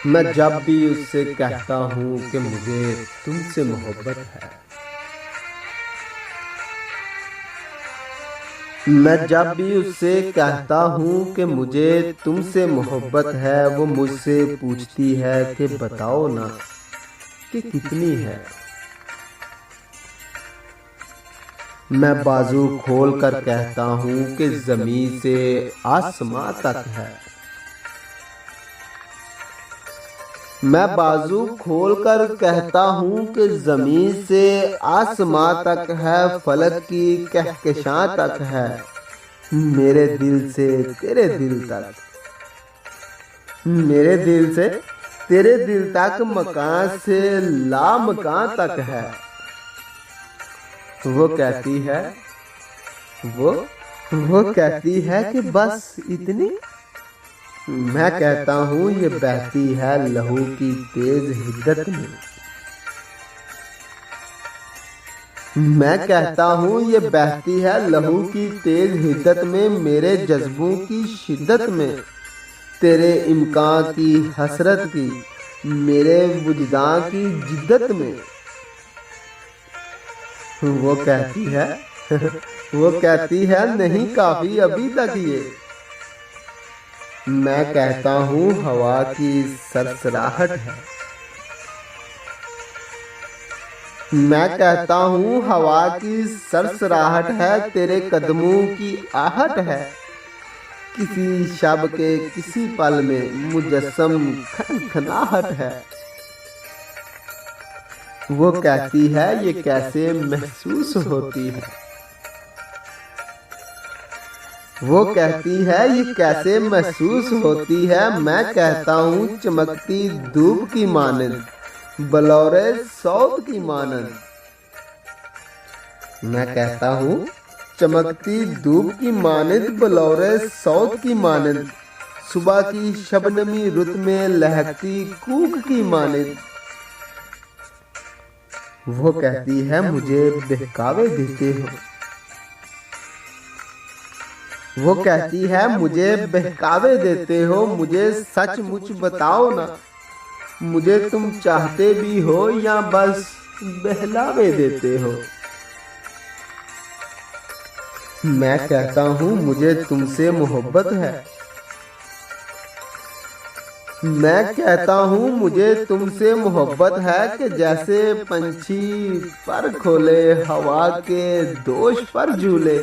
मैं जब भी उससे कहता हूँ कि मुझे तुमसे मोहब्बत है, मैं जब भी उससे कहता हूँ कि मुझे तुमसे मोहब्बत है, वो मुझसे पूछती है कि बताओ ना कि कितनी है। मैं बाजू खोल कर कहता हूँ कि ज़मीन से आसमां तक है। मैं बाजू खोल कर कहता हूँ कि ज़मीन से आसमां तक है, फलक की कहकशां तक है, मेरे दिल से तेरे दिल तक, मेरे दिल से तेरे दिल तक, मकान से लामकान तक है। वो कहती है वो वो कहती है कि बस इतनी। मैं कहता हूँ ये बहती है लहू की तेज हिद्दत में। मैं कहता हूँ ये बहती है लहू की तेज हिद्दत में, मेरे जज्बों की शिद्दत में, तेरे इम्कान की हसरत की, मेरे वुजदान की जिद्दत में। वो कहती है वो कहती है नहीं काफी अभी तक ये। मैं कहता हूँ हवा की सरसराहट है। मैं कहता हूँ हवा की सरसराहट है, तेरे कदमों की आहट है, किसी शब के किसी पल में मुजस्सम खनखनाहट है। वो कहती है ये कैसे महसूस होती है। वो कहती है ये कैसे महसूस होती है। मैं कहता हूँ चमकती धूप की मानंद, बलौरे सौत की मानंद। मैं कहता हूँ चमकती धूप की मानंद, बलौरे सौत की मानंद, सुबह की शबनमी रुत में लहकती कूक की मानंद। वो कहती है मुझे बहकावे देते हो। वो कहती है मुझे बहकावे देते हो, मुझे सचमुच बताओ ना, मुझे तुम चाहते भी हो या बस बहलावे देते हो। मैं कहता हूँ मुझे तुमसे मोहब्बत है। मैं कहता हूँ मुझे तुमसे मोहब्बत है कि जैसे पंछी पर खोले हवा के दोष पर झूले।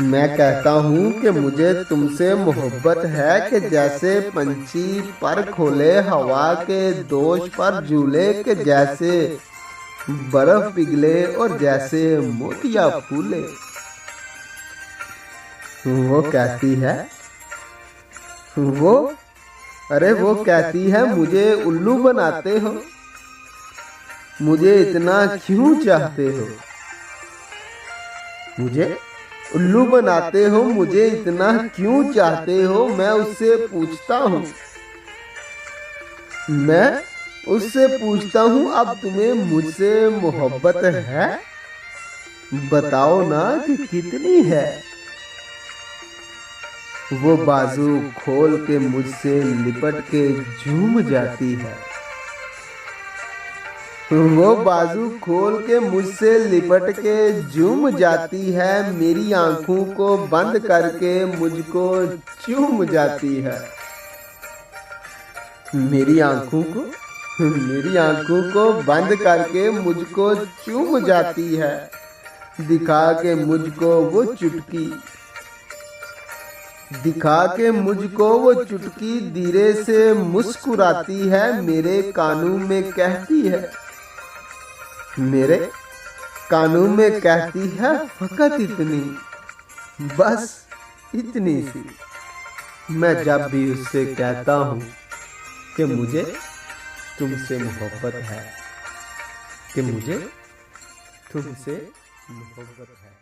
मैं कहता हूँ कि मुझे तुमसे मोहब्बत है कि जैसे पंछी पर खोले हवा के दोष पर झूले, के जैसे बर्फ पिघले और जैसे मोतिया फूले। वो कहती है वो कहती है मुझे उल्लू बनाते हो, मुझे इतना क्यों चाहते हो। मुझे उल्लू बनाते हो, मुझे इतना क्यों चाहते हो। मैं उससे पूछता हूँ अब तुम्हें मुझसे मोहब्बत है, बताओ ना कि कितनी है। वो बाजू खोल के मुझसे लिपट के झूम जाती है। वो बाजू खोल के मुझसे लिपट के झूम जाती है, मेरी आंखों को बंद करके मुझको चूम जाती है। मेरी आंखों को बंद करके मुझको चूम जाती है, दिखा के मुझको वो चुटकी धीरे से मुस्कुराती है, मेरे कानों में कहती है, मेरे कानून में कहती है फकत इतनी, बस इतनी सी। मैं जब भी उससे कहता हूँ कि मुझे तुमसे मोहब्बत है, कि मुझे तुमसे मोहब्बत है।